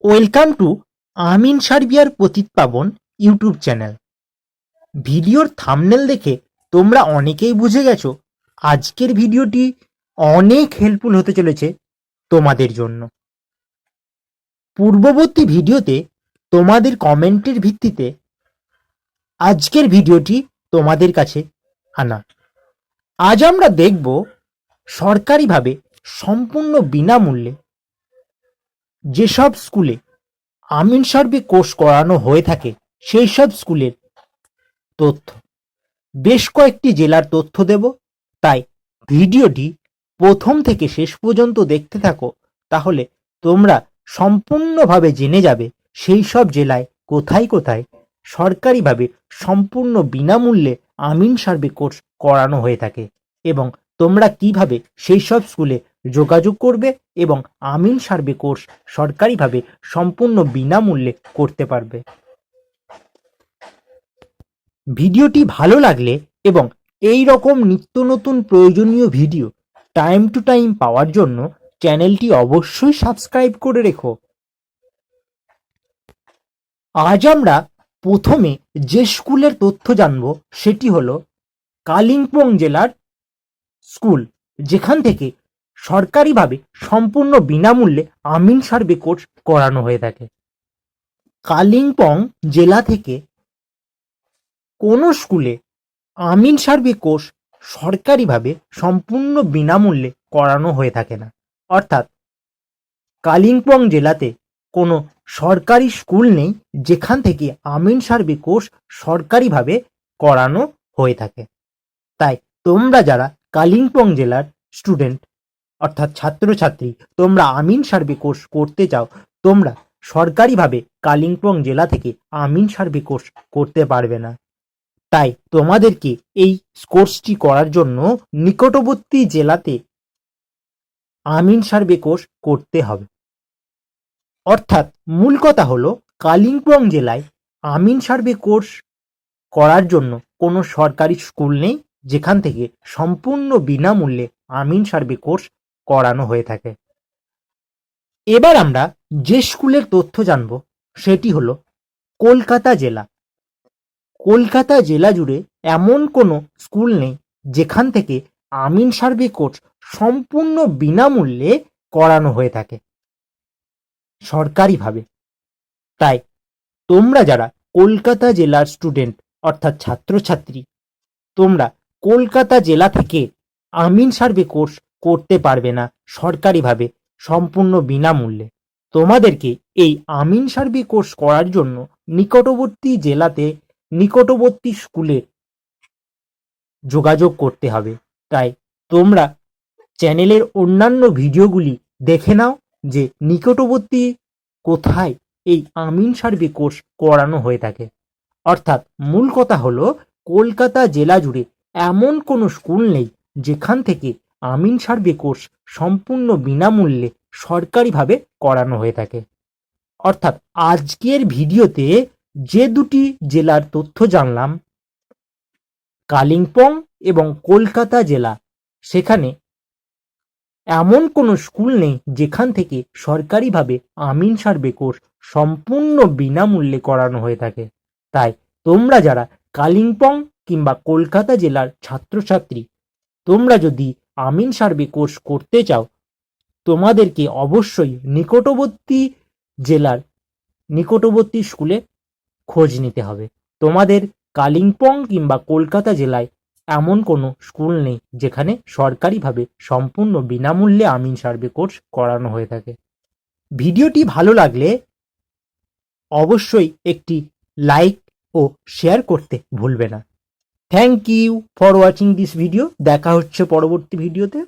Welcome to আমিন সার্বিয়ার পতিতপাবন YouTube channel. ভিডিওর thumbnail দেখে তোমরা অনেকেই বুঝে গেছো আজকের ভিডিওটি অনেক হেল্পফুল হতে চলেছে তোমাদের জন্য। পূর্ববর্তী ভিডিওতে তোমাদের কমেন্টের ভিত্তিতে আজকের ভিডিওটি তোমাদের কাছে আনা। আজ আমরা দেখব সরকারিভাবে সম্পূর্ণ বিনামূল্যে যেসব স্কুলে আমিন সার্ভে কোর্স করানো হয়ে থাকে সেই সব স্কুলের তথ্য। বেশ কয়েকটি জেলার তথ্য দেব, তাই ভিডিওটি প্রথম থেকে শেষ পর্যন্ত দেখতে থাকো, তাহলে তোমরা সম্পূর্ণভাবে জেনে যাবে সেই সব জেলায় কোথায় কোথায় সরকারিভাবে সম্পূর্ণ বিনামূল্যে আমিন সার্ভে কোর্স করানো হয়ে থাকে এবং তোমরা কিভাবে সেই সব স্কুলে যোগাযোগ করবে এবং আমিন সার্ভে কোর্স সরকারিভাবে সম্পূর্ণ বিনামূল্যে করতে পারবে। ভিডিওটি ভালো লাগলে এবং এই রকম নিত্য নতুন প্রয়োজনীয় ভিডিও টাইম টু টাইম পাওয়ার জন্য চ্যানেলটি অবশ্যই সাবস্ক্রাইব করে রেখো। আজ আমরা প্রথমে যে স্কুলের তথ্য জানব সেটি হলো কালিম্পং জেলার স্কুল, যেখান থেকে সরকারিভাবে সম্পূর্ণ বিনামূল্যে আমিন সার্ভে কোর্স করানো হয়ে থাকে। কালিম্পং জেলা থেকে কোনো স্কুলে আমিন সার্ভে কোর্স সরকারিভাবে সম্পূর্ণ বিনামূল্যে করানো হয়ে থাকে না, অর্থাৎ কালিম্পং জেলাতে কোনো সরকারি স্কুল নেই যেখান থেকে আমিন সার্ভে কোর্স সরকারিভাবে করানো হয়ে থাকে। তাই তোমরা যারা কালিম্পং জেলার স্টুডেন্ট অর্থাৎ ছাত্রছাত্রী, তোমরা আমিন সার্ভে কোর্স করতে চাও, তোমরা সরকারিভাবে কালিম্পং জেলা থেকে আমিন সার্ভে কোর্স করতে পারবে না। তাই তোমাদেরকে এই কোর্সটি করার জন্য নিকটবর্তী জেলাতে আমিন সার্ভে কোর্স করতে হবে। অর্থাৎ মূল কথা হলো কালিম্পং জেলায় আমিন সার্ভে কোর্স করার জন্য কোনো সরকারি স্কুল নেই যেখান থেকে সম্পূর্ণ বিনামূল্যে আমিন সার্ভে কোর্স করানো হয়ে থাকে। এবার আমরা যে স্কুলের তথ্য জানব সেটি হলো কলকাতা জেলা। কলকাতা জেলা জুড়ে এমন কোনো স্কুল নেই যেখান থেকে আমিন সার্ভে কোর্স সম্পূর্ণ বিনামূল্যে করানো হয়ে থাকে সরকারিভাবে। তাই তোমরা যারা কলকাতা জেলার স্টুডেন্ট অর্থাৎ ছাত্রছাত্রী, তোমরা কলকাতা জেলা থেকে আমিন সার্ভে কোর্স করতে পারবে না সরকারিভাবে সম্পূর্ণ বিনামূল্যে। তোমাদেরকে এই আমিন সার্ভে কোর্স করার জন্য নিকটবর্তী জেলাতে নিকটবর্তী স্কুলে যোগাযোগ করতে হবে। তাই তোমরা চ্যানেলের অন্যান্য ভিডিওগুলি দেখে নাও যে নিকটবর্তী কোথায় এই আমিন সার্ভে কোর্স করানো হয়ে থাকে। অর্থাৎ মূল কথা হলো কলকাতা জেলা জুড়ে এমন কোনো স্কুল নেই যেখান থেকে আমিন সার্ভে কোর্স সম্পূর্ণ বিনামূল্যে সরকারিভাবে করানো হয়ে থাকে। অর্থাৎ আজকের ভিডিওতে যে দুটি জেলার তথ্য জানলাম, কালিম্পং এবং কলকাতা জেলা, সেখানে এমন কোনো স্কুল নেই যেখান থেকে সরকারিভাবে আমিন সার্ভে কোর্স সম্পূর্ণ বিনামূল্যে করানো হয়ে থাকে। তাই তোমরা যারা কালিম্পং কিংবা কলকাতা জেলার ছাত্রছাত্রী, তোমরা যদি আমিন সার্ভে কোর্স করতে চাও, তোমাদেরকে অবশ্যই নিকটবর্তী জেলার নিকটবর্তী স্কুলে খোঁজ নিতে হবে। তোমাদের কালিম্পং কিংবা কলকাতা জেলায় এমন কোনো স্কুল নেই যেখানে সরকারিভাবে সম্পূর্ণ বিনামূল্যে আমিন সার্ভে কোর্স করানো হয়ে থাকে। ভিডিওটি ভালো লাগলে অবশ্যই একটি লাইক ও শেয়ার করতে ভুলবে না। Thank you for watching this video. দেখা হচ্ছে পরবর্তী ভিডিওতে।